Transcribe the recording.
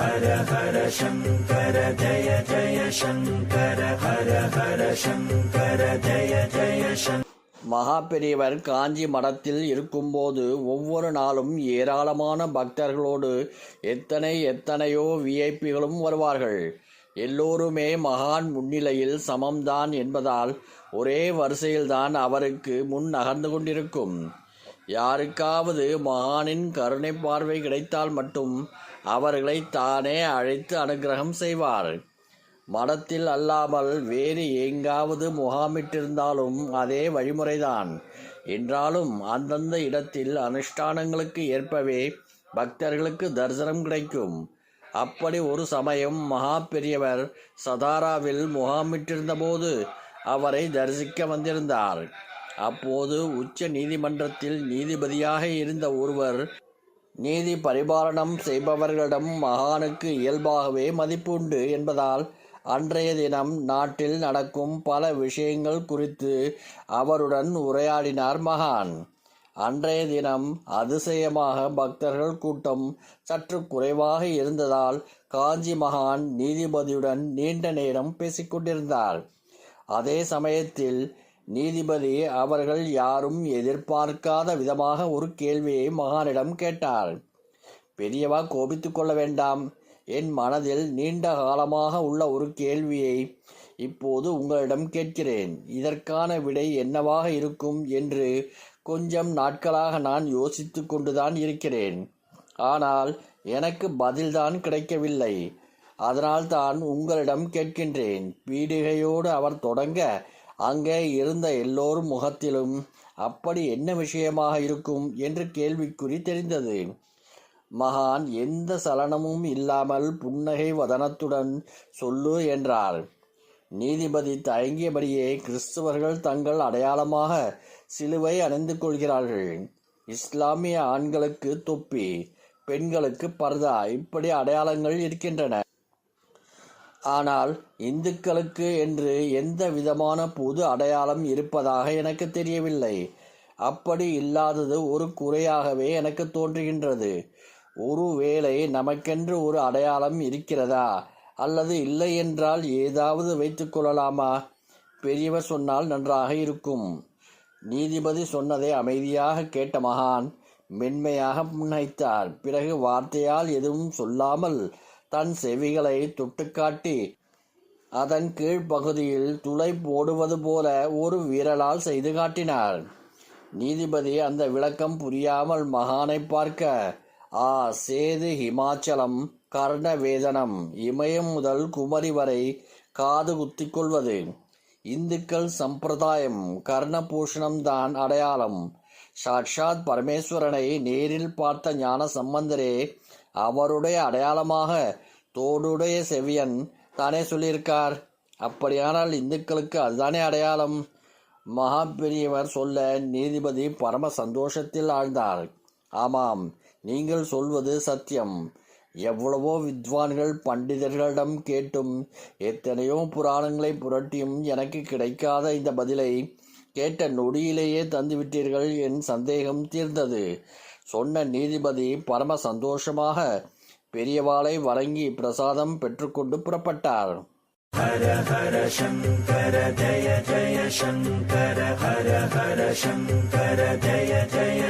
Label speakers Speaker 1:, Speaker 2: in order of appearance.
Speaker 1: ஹர ஹர சங்கர ஜய ஜய சங்கர ஹர ஹர சங்கர ஜய ஜய சங்கர.
Speaker 2: மகா பெரியவர் காஞ்சி மடத்தில் இருக்கும்போது ஒவ்வொரு நாளும் ஏராளமான பக்தர்களோடு எத்தனையோ விஐபிகளும் வருவார்கள். எல்லோருமே மகான் முன்னிலையில் சமம்தான் என்பதால் ஒரே வரிசையில்தான் அவருக்கு முன் நகர்ந்து கொண்டிருக்கும். யாருக்காவது மகானின் கருணை பார்வை கிடைத்தால் மட்டும் அவர்களை தானே அழைத்து அனுக்கிரகம் செய்வார். மடத்தில் அல்லாமல் வேறு எங்காவது முகாமிட்டிருந்தாலும் அதே வழிமுறைதான். என்றாலும் அந்தந்த இடத்தில் அனுஷ்டானங்களுக்கு ஏற்பவே பக்தர்களுக்கு தரிசனம் கிடைக்கும். அப்படி ஒரு சமயம் மகா பெரியவர் சதாராவில் முகாமிட்டிருந்தபோது அவரை தரிசிக்க வந்திருந்தார். அப்போது உச்ச நீதிமன்றத்தில் நீதிபதியாக இருந்த ஒருவர் நீதி பரிபாலனம் செய்பவர்களிடம் மகானுக்கு இயல்பாகவே மதிப்பு உண்டு என்பதால் அன்றைய தினம் நாட்டில் நடக்கும் பல விஷயங்கள் குறித்து அவருடன் உரையாடினார் மகான். அன்றைய தினம் அதிசயமாக பக்தர்கள் கூட்டம் சற்று குறைவாக இருந்ததால் காஞ்சி மகான் நீதிபதியுடன் நீண்ட நேரம் பேசிக்கொண்டிருந்தார். அதே சமயத்தில் நீதிபதி அவர்கள் யாரும் எதிர்பார்க்காத விதமாக ஒரு கேள்வியை மகானிடம் கேட்டார். பெரியவா, கோபித்து கொள்ள வேண்டாம். என் மனதில் நீண்ட காலமாக உள்ள ஒரு கேள்வியை இப்போது உங்களிடம் கேட்கிறேன். இதற்கான விடை என்னவாக இருக்கும் என்று கொஞ்சம் நாட்களாக நான் யோசித்து கொண்டுதான் இருக்கிறேன். ஆனால் எனக்கு பதில்தான் கிடைக்கவில்லை. அதனால் தான் உங்களிடம் கேட்கின்றேன். பீடிகையோடு அவர் தொடங்க அங்கே இருந்த எல்லோரும் முகத்திலும் அப்படி என்ன விஷயமாக இருக்கும் என்று கேள்விக்குறி தெரிந்தது. மகான் எந்த சலனமும் இல்லாமல் புன்னகை வதனத்துடன் சொல்லு என்றார். நீதிபதி தயங்கியபடியே, கிறிஸ்தவர்கள் தங்கள் அடையாளமாக சிலுவை அணிந்து கொள்கிறார்கள். இஸ்லாமிய ஆண்களுக்கு தொப்பி, பெண்களுக்கு பர்தா, இப்படி அடையாளங்கள் இருக்கின்றன. ஆனால் இந்துக்களுக்கு என்று எந்த விதமான பொது அடையாளம் இருப்பதாக எனக்கு தெரியவில்லை. அப்படி இல்லாதது ஒரு குறையாகவே எனக்கு தோன்றுகின்றது. ஒருவேளை நமக்கென்று ஒரு அடையாளம் இருக்கிறதா அல்லது இல்லை என்றால் ஏதாவது வைத்துக் கொள்ளலாமா? பெரியவர் சொன்னால் நன்றாக இருக்கும். நீதிபதி சொன்னதை அமைதியாக கேட்ட மகான் மென்மையாக புன்னகைத்தார். பிறகு வார்த்தையால் எதுவும் சொல்லாமல் தன் செவிகளை தொட்டுக்காட்டி அதன் கீழ்ப்பகுதியில் துளை போடுவது போல ஒரு விரலால் செய்து காட்டினார். நீதிபதி அந்த விளக்கம் புரியாமல் மகானை பார்க்க, சேது ஹிமாச்சலம், கர்ணவேதனம், இமயம் முதல் குமரி வரை காது குத்திக் கொள்வது. இந்துக்கள் சம்பிரதாயம் கர்ணபூஷணம்தான் அடையாளம். சாட்சாத் பரமேஸ்வரனை நேரில் பார்த்த ஞான சம்பந்தரே அவருடைய அடையாளமாக தோடுடைய செவியன் தானே சொல்லியிருக்கார். அப்படியானால் இந்துக்களுக்கு அதுதானே அடையாளம். மகா பெரியவர் சொல்ல நீதிபதி பரம சந்தோஷத்தில் ஆழ்ந்தார். ஆமாம், நீங்கள் சொல்வது சத்தியம். எவ்வளவோ வித்வான்கள் பண்டிதர்களிடம் கேட்டும் எத்தனையோ புராணங்களை புரட்டியும் எனக்கு கிடைக்காத இந்த பதிலை கேட்ட நொடியிலேயே தந்துவிட்டீர்கள். என் சந்தேகம் தீர்ந்தது. சொன்ன நீதிபதி பரம சந்தோஷமாக பெரியவாளை வணங்கி பிரசாதம் பெற்றுக்கொண்டு புறப்பட்டார்.
Speaker 1: ஹர ஹர சங்கர ஜய ஜய சங்கர ஹர ஹர சங்கர ஜய ஜய